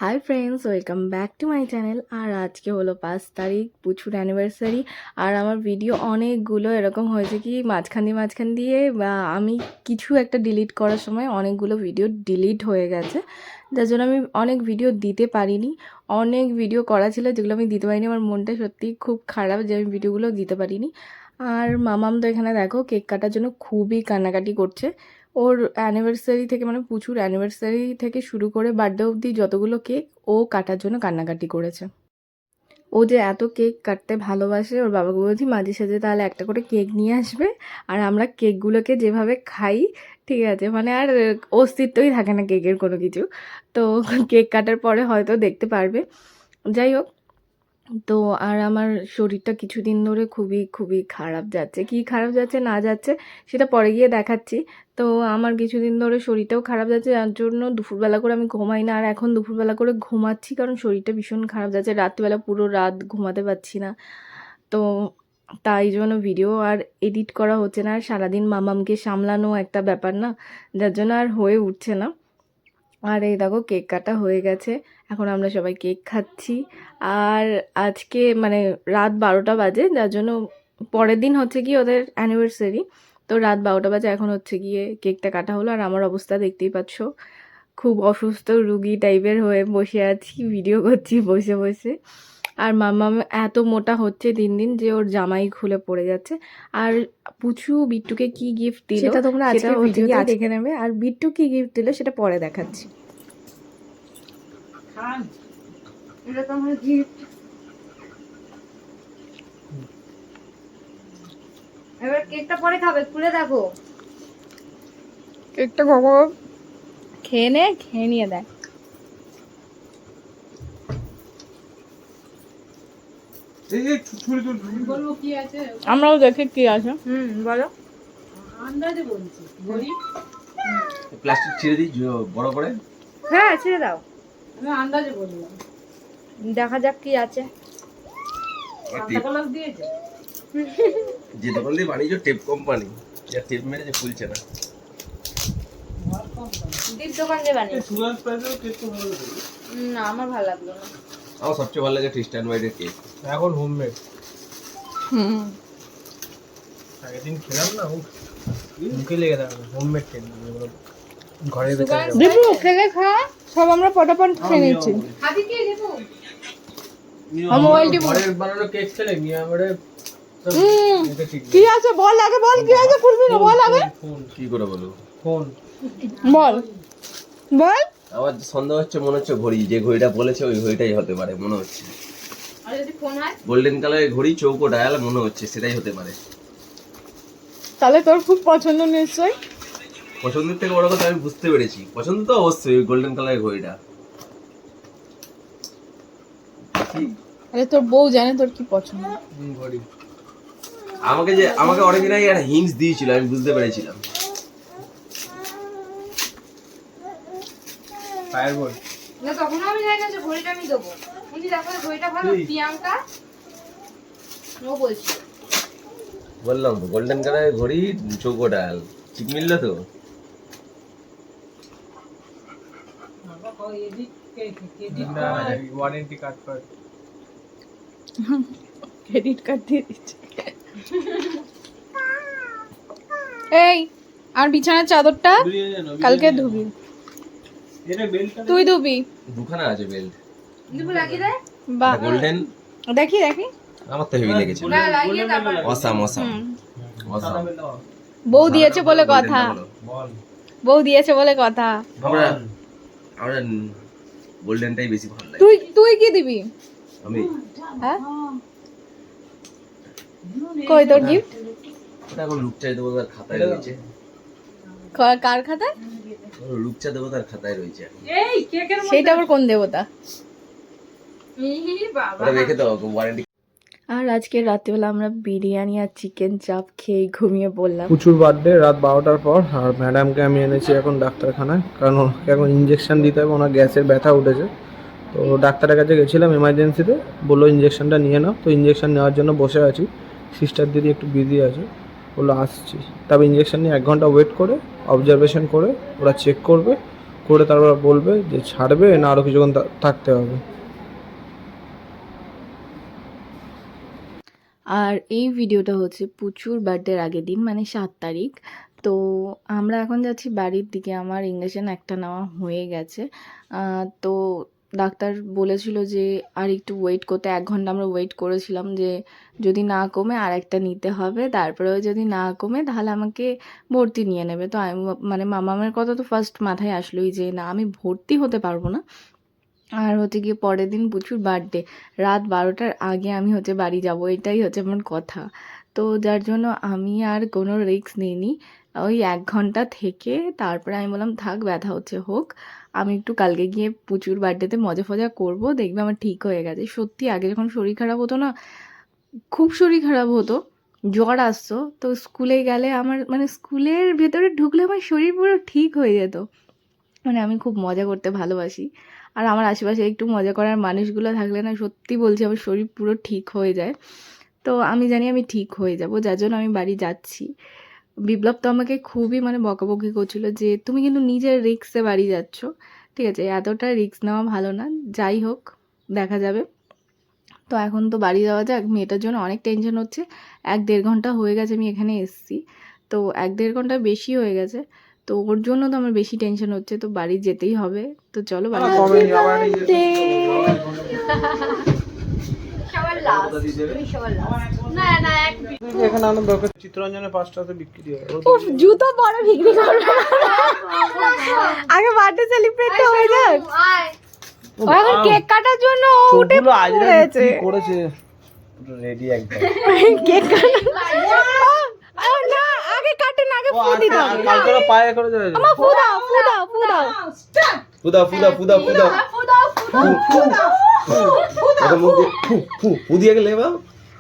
High friends, welcome back to my channel. আর আজকে হলো 5 তারিখ, পুচুর অ্যানিভার্সারি। আর আমার ভিডিও অনেকগুলো এরকম হয়েছে কি মাঝখান দিয়ে বা আমি কিছু একটা ডিলিট করার সময় অনেকগুলো ভিডিও ডিলিট হয়ে গেছে, যার জন্য আমি অনেক ভিডিও দিতে পারিনি। অনেক ভিডিও করা ছিল যেগুলো আমি দিতে পারিনি। আমার মনটা সত্যি খুব খারাপ যে আমি ভিডিওগুলো দিতে পারিনি। আর মামাম তো এখানে দেখো কেক কাটার জন্য খুবই কান্নাকাটি করছে। ওর অ্যানিভার্সারি থেকে মানে পুচুর অ্যানিভার্সারি থেকে শুরু করে বার্থডে অবধি যতগুলো কেক ও কাটার জন্য কান্নাকাটি করেছে। ও যে এত কেক কাটতে ভালোবাসে, ওর বাবাকে বলছি মাঝে সাঝে তাহলে একটা করে কেক নিয়ে আসবে, আর আমরা কেকগুলোকে যেভাবে খাই, ঠিক আছে, মানে আর অস্তিত্বই থাকে না কেকের কোনো কিছু। তো কেক কাটার পরে হয়তো দেখতে পারবে। যাই হোক, তো আর আমার শরীরটা কিছুদিন ধরে খুবই খুবই খারাপ যাচ্ছে। কি খারাপ যাচ্ছে না যাচ্ছে সেটা পরে গিয়ে দেখাচ্ছি। তো আমার কিছুদিন ধরে শরীরটাও খারাপ যাচ্ছে, যার জন্য দুপুরবেলা করে আমি ঘুমাই না। আর এখন দুপুরবেলা করে ঘুমাচ্ছি কারণ শরীরটা ভীষণ খারাপ যাচ্ছে। রাত্রিবেলা পুরো রাত ঘুমাতে পারছি না। তো তাই জন্য ভিডিও আর এডিট করা হচ্ছে না। আর সারাদিন মামামকে সামলানো একটা ব্যাপার না, যার জন্য আর হয়ে উঠছে না। আর এই দেখো কেক কাটা হয়ে গেছে, এখন আমরা সবাই কেক খাচ্ছি। আর আজকে মানে রাত 12টা বাজে, যার জন্য পরের দিন হচ্ছে কি ওদের অ্যানিভার্সারি। তো রাত 12টা বাজে, এখন হচ্ছে গিয়ে কেকটা কাটা হলো। আর আমার অবস্থা দেখতেই পাচ্ছ, খুব অসুস্থ রুগী টাইপের হয়ে বসে আছি, ভিডিও করছি বসে বসে। আর মাম্মাম এত মোটা হচ্ছে দিন দিন যে ওর জামাই খুলে পড়ে যাচ্ছে। আর পুচু বিট্টুকে কি গিফট দিল সেটা তোমরা আজকে ভিডিওতে দেখে নেবে। আর বিট্টু কি গিফট দিল সেটা পরে দেখাচ্ছি। এটা তো আমার গিফট। এবার কেকটা পরে খাবে, খুলে দেখো। কেকটা বাবা খেয়ে নিয়ে দেয়। আমরাও দেখি কি আছে। বলো। আন্দাজে বলছি ঘড়ি প্লাস্টিক ছিঁড়ে দিই বড় করে। হ্যাঁ ছেড়ে দাও, আমি আন্দাজে বললাম। দেখা যাক কি আছে। সান্তা ক্লজ দিয়েছে। যে দোকান দিয়ে বানিয়েছো টেপ কোম্পানি, যা টেপ মেরে যে খুলছে না। দীপ দোকান দিয়ে বানিয়েছি। সুগার প্রাইসের কেক তো ভালো লাগে। না আমার ভালো লাগলো না। আমার সবচেয়ে ভালো লাগে খ্রিস্টান বাইরের কেক। এখন হোমমেড। আগের দিন খেলাম না, মুখে লেগে থাকবে। হোমমেড কেক ঘরে বেঁচে যাবে। দীপু খেলে খা, সব আমরা পটাপট খেয়ে নিচ্ছি। হাতি কি দেবো? মোবাইলটি ঘরের বানানো কেক খেলে নিয়ে আমারে কি আছে বল, আগে বল কি আছে, খুলবি না বল আগে। ফোন কি করে বলবো? ফোন বল বল। আমার সন্দেহ হচ্ছে, মনে হচ্ছে ঘড়ি, যে ঘড়িটা বলেছে ওই ঘড়িটাই হতে পারে মনে হচ্ছে। আর যদি ফোন হয়? গোল্ডেন কালারের ঘড়ি, চৌকো ডায়াল, মনে হচ্ছে সেটাই হতে পারে। তাহলে তোর খুব পছন্দ নিশ্চয়ই। পছন্দের থেকে বড় কথা আমি বুঝতে পেরেছি, পছন্দ তো অবশ্যই গোল্ডেন কালারের ঘড়িটা। আরে তোর বউ জানে তোর কি পছন্দ। ঘড়ি আমাকে অনেকদিন আগে একটা হিন্টস দিয়েছিল, আমি বুঝতে পেরেছিলাম। ফায়ারবোল্ট। না তখন আমি জানি না যে ঘড়িটা আমি দেবো। উনি দেখো ঘড়িটা ভালো, প্রিয়াঙ্কা ও বলছে। বললাম তো গোল্ডেন কালারের ঘড়ি, চৌকো ডায়াল, ঠিক মিললো তো। ওয়ারেন্টি কার্ড পার। ক্রেডিট কার্ড দিয়ে দিচ্ছে। এই আর বিছানার চাদরটা কালকে ধুবি, এটা বেল্টটা তুই ধুবি। দুখানা আছে বেল্ট। দেবো লাগিয়ে দেয়? বাহ, গোল্ডেন, দেখি দেখি। আমার তো হেভি লেগেছে। না লাগিয়ে তারপর অসাম অসাম অসাম। বউ দিয়েছে বলে কথা, বল। বউ দিয়েছে বলে কথা। আমরা আমরা গোল্ডেনটাই বেশি ভালো লাগে। তুই তুই কি দিবি? আমি হ্যাঁ কই তোর গিফট? ওটা এখন রূপচা দেবতার খাতায় রয়েছে। কার খাতায়? রূপচা দেবতার খাতায় রয়েছে এখন। এই কেকের সেটা আবার কোন দেবতা? বাবা ওটা রেখে দাও, ওয়ারেন্টি। আর আজকে রাত্রিবেলা আমরা বিরিয়ানি আর চিকেন চাপ খেয়ে ঘুমিয়ে পড়লাম। প্রচুর বার্থডে রাত 12টার পর। আর ম্যাডামকে আমি এনেছি এখন ডাক্তারখানায়, কারণ ওকে এখন ইঞ্জেকশন দিতে হবে, ওনার গ্যাসের ব্যথা উঠেছে। তো ডাক্তারের কাছে গেছিলাম এমার্জেন্সিতে, বললো ইঞ্জেকশনটা নিয়ে নাও। তো ইঞ্জেকশন নেওয়ার জন্য বসে আছি। সিস্টার দিদি একটু বিজি আছে, বললো আসছি। তবে ইঞ্জেকশন নিয়ে 1 ঘন্টা ওয়েট করে অবজারভেশন করে ওরা চেক করবে, করে তারপর বলবে যে ছাড়বে না আরও কিছুক্ষণ থাকতে হবে। আর এই ভিডিওটা হচ্ছে পুচুর বার্থডের আগের দিন, মানে 7 তারিখ। তো আমরা এখন যাচ্ছি বাড়ির দিকে। আমার ইঞ্জেকশন একটা নেওয়া হয়ে গেছে। তো ডাক্তার বলেছিল যে আর একটু ওয়েট করতে, 1 ঘন্টা আমরা ওয়েট করেছিলাম যে যদি না কমে আর একটা নিতে হবে, তারপরেও যদি না কমে তাহলে আমাকে ভর্তি নিয়ে নেবে। তো আমি মানে মামামের কথা তো ফার্স্ট মাথায় আসলোই যে না, আমি ভর্তি হতে পারবো না। আর হচ্ছে গিয়ে পরের দিন পুচুর বার্থডে, রাত 12টার আগে আমি হচ্ছে বাড়ি যাব, এটাই হচ্ছে আমার কথা। তো যার জন্য আমি আর কোনো রিস্ক নিইনি। ওই 1 ঘন্টা থেকে তারপরে আমি বললাম থাক, ব্যথা হচ্ছে হোক, আমি একটু কালকে গিয়ে পুচুর বার্থডেতে মজা ফজা করবো, দেখবে আমার ঠিক হয়ে গেছে। সত্যি আগে যখন শরীর খারাপ হতো না, খুব শরীর খারাপ হতো, জ্বর আসতো, তো স্কুলে গেলে আমার মানে স্কুলের ভেতরে ঢুকলে আমার শরীর পুরো ঠিক হয়ে যেত। মানে আমি খুব মজা করতে ভালোবাসি, আর আমার আশেপাশে একটু মজা করার মানুষগুলো থাকলে না, সত্যি বলছি আমার শরীর পুরো ঠিক হয়ে যায়। তো আমি জানি আমি ঠিক হয়ে যাব, যার জন্য আমি বাড়ি যাচ্ছি। বিপ্লব তো আমাকে খুবই মানে বকাবকি করছিল যে তুমি কিন্তু নিজের রিস্কে বাড়ি যাচ্ছ। ঠিক আছে, এতটা রিস্ক নেওয়া ভালো না, যাই হোক দেখা যাবে। তো এখন তো বাড়ি যাওয়া যাক, মেয়েটার জন্য অনেক টেনশন হচ্ছে। 1-1.5 ঘন্টা হয়ে গেছে আমি এখানে এসেছি, তো 1-1.5 ঘন্টা বেশি হয়ে গেছে। তো ওর জন্য তো আমার বেশি টেনশন হচ্ছে, তো বাড়ি যেতেই হবে। তো চলো বাড়ি এখানে আনার দরকার, চিত্তরঞ্জনে 5টাতে বিক্রি হয়। জুতো পরে বিক্রি করবো, আগে বার্থডে সেলিব্রেট হয়ে যাক। ও এখন কেক কাটার জন্য উঠে পড়েছে, করেছে রেডি একদম। কেক না, আগে কাটেন, আগে ফু দিতে হবে। কালকে পায়ে করে দেবে। আমা ফু দাও, ফু দাও, ফু দাও, ফুদা ফুদা ফুদা ফুদা এটা মুখ দিয়ে ফু ফু ফু দিয়ে গেলে বা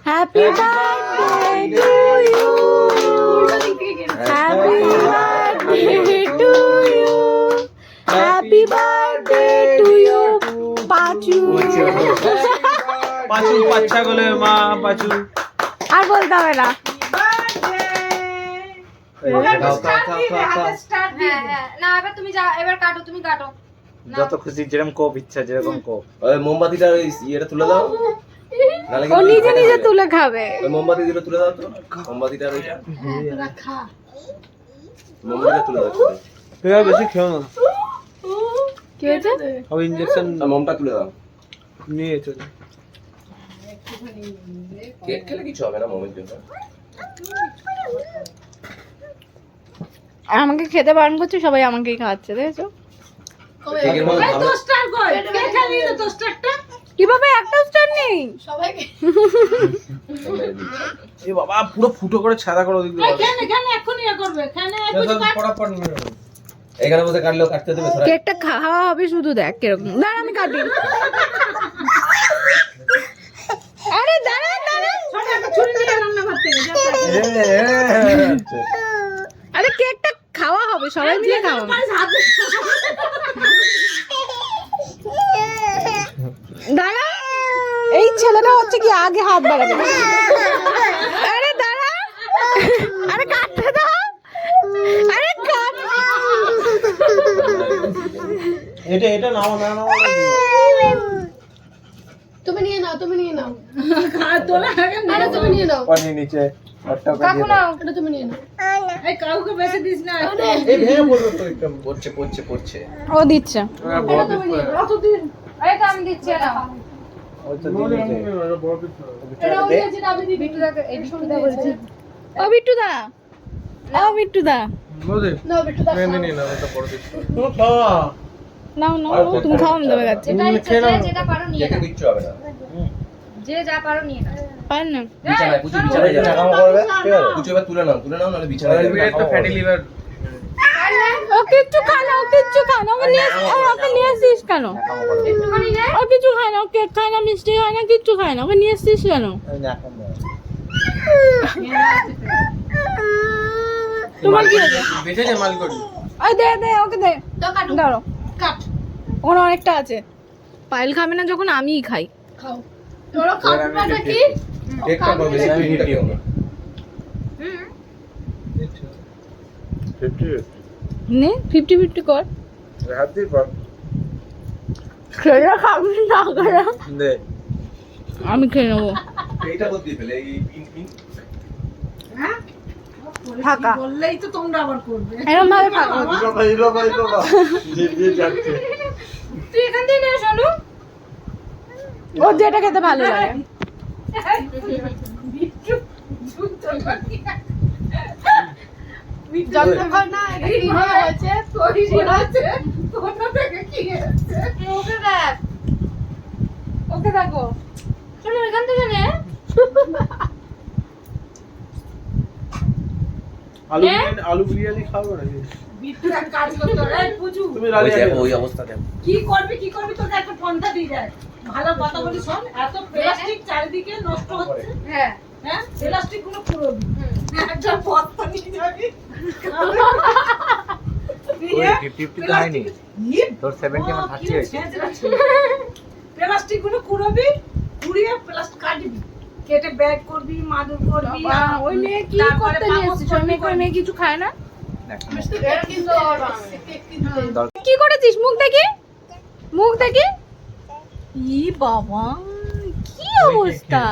happy birthday to you, happy birthday to you, happy birthday to you Pachu. Pachu বাচ্চা বলে মা পাচু। আর বলতে হবে না। না এবার তুমি যা, এবার কাটো, তুমি কাটো। যত খুশি যেরকম কোপ ইচ্ছা যেরকম কোপ। ওই মোমবাতিটা ওই ইয়েটা তুলে দাও, নালে ও নিজে নিজে তুলে খাবে। ওই মোমবাতি দিলে তুলে দাও তো, মোমবাতিটা ওইটা মোমবাতিটা তুলে দাও। তুই আর বেশি খেও না, কি হয়েছে? হবে ইনজেকশন মোমটা তুলে দাও। নিয়ে চল। কেক খেলে কিছু হবে না মোমের জন্য। আর আমাকে খেতে বারণ করছে, সবাই আমাকেই খাওয়াচ্ছে, দেখেছো? কেকের মধ্যে ভালো কিভাবে একটা স্টার নেই? এ বাবা পুরো ফুটো করে ছাদা করে দিতে পারবে। এখানে বসে কাটলেও কাটতে দেবে সরা। কেকটা খাওয়া হবে শুধু, দেখ কিরকম। দাঁড়া আমি কাটি। আরে দাঁড়া দাঁড়া, আরে কেকটা খাওয়া হবে, সবাই মিলে খাওয়া। দাঁড়া, এই ছেলেটা হচ্ছে কি আগে হাত বাড়াবে। আরে দাঁড়া, আরে কাটতে দাও, আরে কাট। এটা নাও না নাও। তুমি নিয়ে নাও, তুমি নিয়ে নাও। তোলা আগে না, তুমি নিয়ে নাও। পানি নিচে কাকু নাও, এটা তুমি নিয়ে নাও। এই ভেঙে পড়বে তো একদম। পড়ছে পড়ছে পড়ছে। ও দিচ্ছে। এই তো আমি দিচ্ছি না। ওইটা দিয়ে নিচে। এটাও দিয়েছি না, আমি বিট্টু দাকে, এই বিট্টু দা বলছি। ও বিট্টু দা, ও বিট্টু দা, বলে নাও বিট্টু দা। মেনে নিয়ে নাও, এটা বড় দিচ্ছি। তুমি খাওয়া। নাও নাও, তুমি খাও, আমি দেবে যাচ্ছি। যেটা ইচ্ছা, যে যেটা পারো নিয়ে কেকে নাও। কিচ্ছু হবে না। যে যা পারো নিয়ে নাও। পার না। বিছানায় পুচু বিছানায় যাবে। কাম করবে ঠিক আছে। পুচু এবার তুলে নাও নাহলে বিছানায় যাবে। একটা ফ্যাটি লিভার। ও কিচ্ছু খায় না, ও কিচ্ছু খায় না, ওকে নিয়ে ওকে নিয়ে আসিস কেন? একটুখানি নে। ও কিছু খায় না, ও কেক খায় না, মিষ্টি খায় না, কিচ্ছু খায় না, ওকে নিয়ে আসিস কেন? তোমার কি হয়েছে? বেঁচে যে মাল করি। ওই দে দে, ওকে দে। দাও কাটো। দাঁড়ো, কাট। ওখানে অনেকটা আছে। পায়েল খাবে না যখন আমিই খাই। খাও। তোরা খাবারটা কি? কেকটা পাবে বেশি হিটটা কেউ না। নে 50-50 কর। হাত দিয়ে পর খেলে খাবি না করে দে আমি খেয়ে নেবো এইটা করতে ফেলে এই পিন পিন ফাঁকা বললেই তো তোমরা আবার করবে। এরকম ভাবে ফাঁকা তুই এখান থেকে নিয়ে শোনো। ওর যেটা খেতে ভালো লাগে যতক্ষণ না এটা কি হয়েছে ওকে দেখ, ওকে দেখো শোনো এখান থেকে নে। আলু বিরিয়ানি খাবো নাকি বিট্টু এক কাজ করতে হবে, এই পুজু, তুমি ওই রাজি দেখো ওই অবস্থা দেখো কি করবি তোকে একটা পন্থা দিয়ে যায়। ভালো কথা বলি শোন, এত প্লাস্টিক চারিদিকে নষ্ট হচ্ছে, হ্যাঁ হ্যাঁ প্লাস্টিক গুলো পুরোবি, একটা বস্তা নিয়ে যাবি প্লাস্টিক গুলো কুড়োবি, কুড়িয়ে প্লাস্টিক কাটবি, কেটে ব্যাগ করবি, মাদুর করবি। ওই মেয়ে কি তারপরে করতে নিয়ে এসেছিস? ওই মেয়ে ওই মেয়ে কিছু খায় না? কি করেছিস? মুখ দেখি, মুখ দেখি। ই বাবা, কি অবস্থা!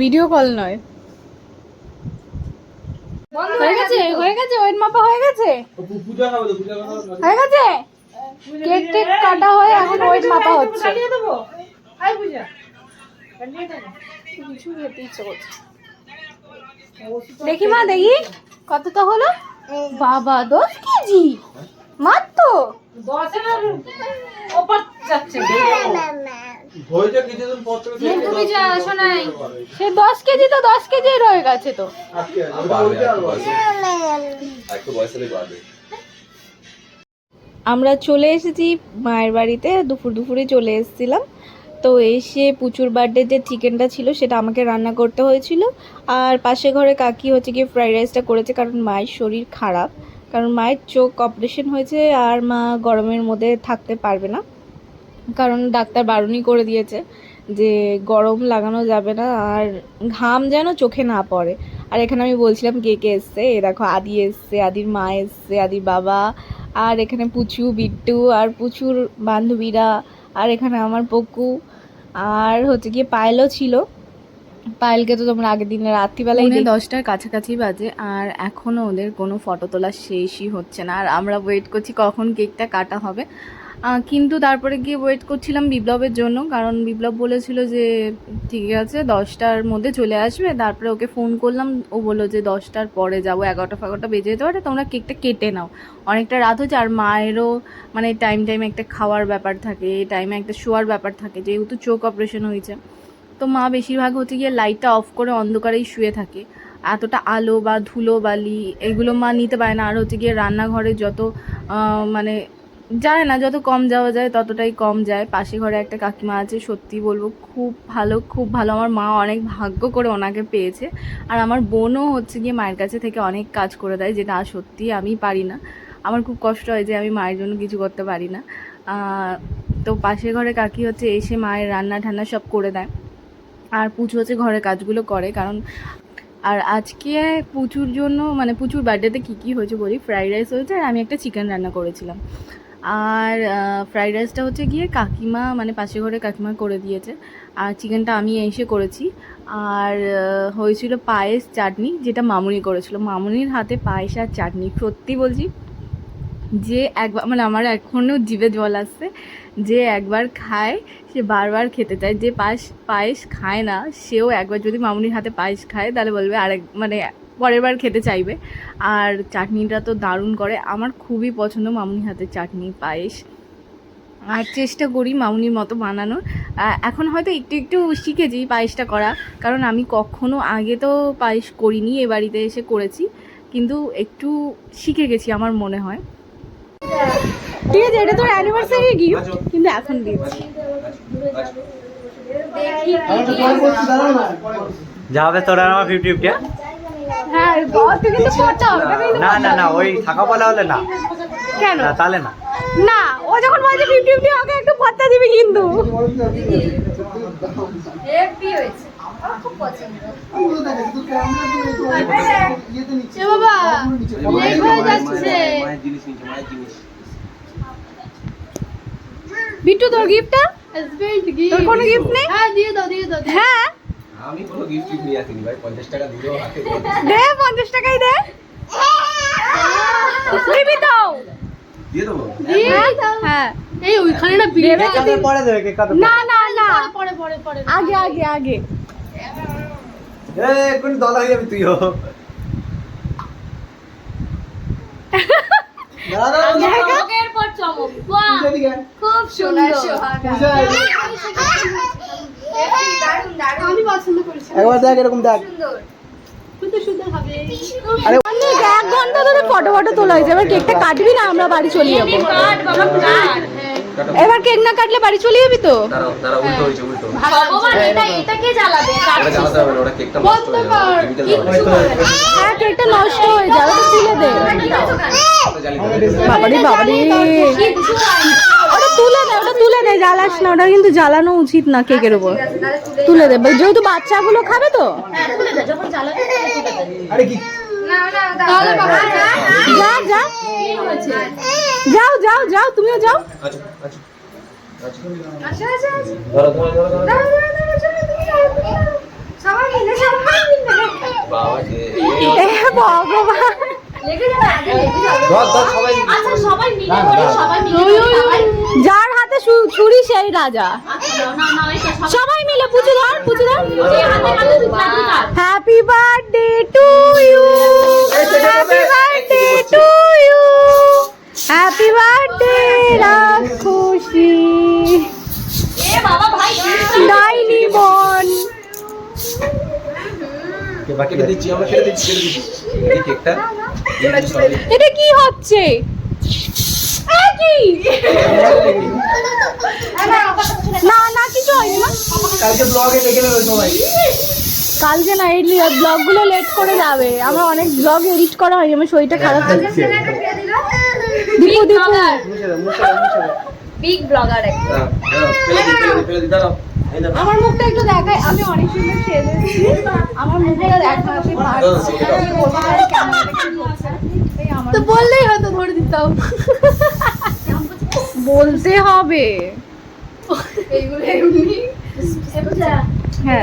ভিডিও কল নয়। হয়ে গেছে, হয়ে গেছে, ওয়েট মাপা হয়ে গেছে, পূজা খাবে তো পূজা খাবে হয়ে গেছে। কেক টেক কাটা হয়ে এখন ওয়েট মাপা হচ্ছে। কাটিয়ে দেবো, আই পূজা কাটিয়ে দেবো। কিছু খেতে ইচ্ছে করছে। দেখি মা, দেখি কতটা হলো। বাবা 10 কেজি মাত্র। 10 এর ওপর যাচ্ছে। হয়েছে কিছুদিন পর থেকে তুমি যা শোনাই সে 10 কেজি তো 10 কেজি রয়ে গেছে তো। আজকে বাড়বে একটু বয়স হলে বাড়বে আমরা চলে এসেছি মায়ের বাড়িতে, দুপুরে চলে এসেছিলাম। তো এসে পুচুর বার্থডে যে চিকেনটা ছিল সেটা আমাকে রান্না করতে হয়েছিল। আর পাশে ঘরে কাকি হচ্ছে গিয়ে ফ্রাইড রাইসটা করেছে, কারণ মায়ের শরীর খারাপ, কারণ মায়ের চোখ অপারেশন হয়েছে আর মা গরমের মধ্যে থাকতে পারবে না, কারণ ডাক্তার বারণই করে দিয়েছে যে গরম লাগানো যাবে না আর ঘাম যেন চোখে না পড়ে। আর এখানে আমি বলছিলাম কে কে এসছে, এ দেখো আদি এসছে, আদির মা এসছে, আদির বাবা, আর এখানে পুচু, বিট্টু আর পুচুর বান্ধবীরা, আর এখানে আমার পকু, আর হচ্ছে গিয়ে পায়েলও ছিল। পায়েলকে তো তোমরা আগের দিনের রাত্রিবেলায় 10টার কাছাকাছি বাজে আর এখনও ওদের কোনো ফটো তোলা শেষই হচ্ছে না। আর আমরা ওয়েট করছি কখন কেকটা কাটা হবে। কিন্তু তারপরে গিয়ে ওয়েট করছিলাম বিপ্লবের জন্য, কারণ বিপ্লব বলেছিল যে ঠিক আছে 10টার মধ্যে চলে আসবে। তারপরে ওকে ফোন করলাম, ও বললো যে 10টার পরে যাবো, 11টা বেজে যেতে পারে, তোমরা কেকটা কেটে নাও, অনেকটা রাত হচ্ছে। আর মায়েরও মানে টাইম একটা খাওয়ার ব্যাপার থাকে, টাইমে একটা শোয়ার ব্যাপার থাকে, যেহেতু চোখ অপারেশন হয়েছে। তো মা বেশিরভাগ হচ্ছে গিয়ে লাইটটা অফ করে অন্ধকারেই শুয়ে থাকে, এতটা আলো বা ধুলো বালি এগুলো মা নিতে পারে না। আর হচ্ছে গিয়ে রান্নাঘরে যত মানে যায় না, যত কম যাওয়া যায় ততটাই কম যায়। পাশে ঘরে একটা কাকিমা আছে, সত্যি বলবো খুব ভালো, খুব ভালো। আমার মা অনেক ভাগ্য করে ওনাকে পেয়েছে। আর আমার বোনও হচ্ছে গিয়ে মায়ের কাছে থেকে অনেক কাজ করে দেয়, যেটা সত্যি আমি পারি না। আমার খুব কষ্ট হয় যে আমি মায়ের জন্য কিছু করতে পারি না। তো পাশে ঘরে কাকি হচ্ছে এসে মায়ের রান্না ঠান্না সব করে দেয়, আর পুচু হচ্ছে ঘরের কাজগুলো করে। কারণ আর আজকে পুচুর জন্য মানে পুচুর বার্থডেতে কী হয়েছে বলি, ফ্রাইড রাইস হয়েছে আর আমি একটা চিকেন রান্না করেছিলাম। আর ফ্রাইড রাইসটা হচ্ছে গিয়ে কাকিমা মানে পাশে ঘরে কাকিমা করে দিয়েছে, আর চিকেনটা আমি এসে করেছি। আর হয়েছিল পায়েস চাটনি, যেটা মামুনি করেছিল। মামুনির হাতে পায়েস আর চাটনি সত্যি বলছি যে একবার মানে আমার এখনও জিভে জল আসছে, যে একবার খায় সে বারবার খেতে চায়। যে পায়েস খায় না সেও একবার যদি মামুনির হাতে পায়েস খায় তাহলে বলবে আরেক মানে পরের বার খেতে চাইবে। আর চাটনিটা তো দারুণ করে, আমার খুবই পছন্দ মামুনির হাতে চাটনি পায়েস। আর চেষ্টা করি মামুনির মতো বানানোর। এখন হয়তো একটু শিখেছি পায়েসটা করা, কারণ আমি কখনো আগে তো পায়েস করিনি, এ বাড়িতে এসে করেছি, কিন্তু একটু শিখে গেছি আমার মনে হয়। ঠিক আছে, এটা তোর অ্যানিভার্সারি গিফট, কিন্তু এখন দিচ্ছি। যাবে তোরা আমার 50-50? হ্যাঁ তুই কিন্তু পড়তে হবে না না না, ওই থাকা বলা হলে না। কেন না তাহলে না। না, ও যখন বলছে 50-50 ওকে একটু ভত্তা দিবি কিন্তু। হেভি হয়েছে। আমার খুব পছন্দ। এ বাবা, লেট হয়ে যাচ্ছে। মায়ের জিনিস নিচে, মায়ের জিনিস। বিট্টু তোর গিফটটা? তোর কোনো গিফট নেই? হ্যাঁ দিয়ে দাও দিয়ে দাও। হ্যাঁ আমি কোনো গিফট নিয়ে আসিনি ভাই, 50 টাকা দিলেও হাতে করে দে, 50 টাকাই দে। দিবি তো? দিয়ে দেবো। হ্যাঁ এই ওইখানে না দেবে কেক যদি- কাটার পরে দেবে, কেক কাটার না না না, পরে পরে পরে। আগে আগে আগে। পরে। কোন দলা হয়ে যাবি তুইও। চমকের পর চমক। বাহ, খুব সুন্দর। আমি পছন্দ করেছি। একবার দেখ এরকম দেখ। কত সুন্দর হবে। অনেক 1 ঘন্টা ধরে ফটো তোলা হয়েছে, এবার কেকটা কাটবি না? আমরা বাড়ি চলে যাবো। কাট বাবা কাট। এবার কেক না কাটলে বাড়ি চলে যাবি তো? দাঁড়াও দাঁড়াও, উল্টো হয়েছে, উল্টো। ভগবান এটা কে জ্বালাবে? ওটা জ্বালাতে হবে না, ওটা কেকটা নষ্ট হয়ে যাবে, কেমিক্যাল দেওয়া হয়েছে। হ্যাঁ কেকটা নষ্ট হয়ে যাবে, তো তুলে দে। ওটা জ্বালিয়ে দেবে। বাবারে বাবারে, ওটা তুলে দে, জ্বালাস না, ওটা কিন্তু জ্বালানো উচিত না কেকের উপর। তুলে দে, যেহেতু বাচ্চাগুলো খাবে তো। আরে কি তাহলে বাবা যা যা, যাও যাও যাও, তুমিও যাও। আচ্ছা আচ্ছা আচ্ছা আচ্ছা আচ্ছা। ধরো ধরো ধরো ধরো। সবাই মিলে বাবা যে এ ভগবান, লেগে যাবে আগে লেগে যাবে। ধর ধর সবাই। আচ্ছা সবাই মিলে করি, সবাই মিলে সবাই। যার হাতে ছুরি সেই রাজা। আচ্ছা না না এটা সবাই মিলে পুজো ধর, পুজো ধর। সবাই হাতে হাতে তুই কাট। Happy birthday to you, happy birthday to you, happy birthday রাক্ষসী এ বাবা ভাই ডাইনি বোন। কেটে দিচ্ছি, আমরা কেটে দিচ্ছি, এই কেকটা এটা কি হচ্ছে? এ কি? না না, কিছু হয়নি মা। কালকে ব্লগে দেখে নেবে সবাই। কালকে না, এই ব্লগগুলো লেট করে যাবে। আমরা অনেক ব্লগ এডিট করা হয়নি, আমার শরীরটা খারাপ হচ্ছে। দীপু দীপু, বিগ ব্লগার একটা। ফেলে দিই, দাঁড়াও। এই দেখো। আমার মুখটা একটু দেখাই, আমি অনেক সুন্দর সেজেছি। আমার মুখটা দেখা আপনি তো বললেই হয়তো ধরে দিতাম। বলতে হবে। এইগুলো এমনি। হ্যাঁ।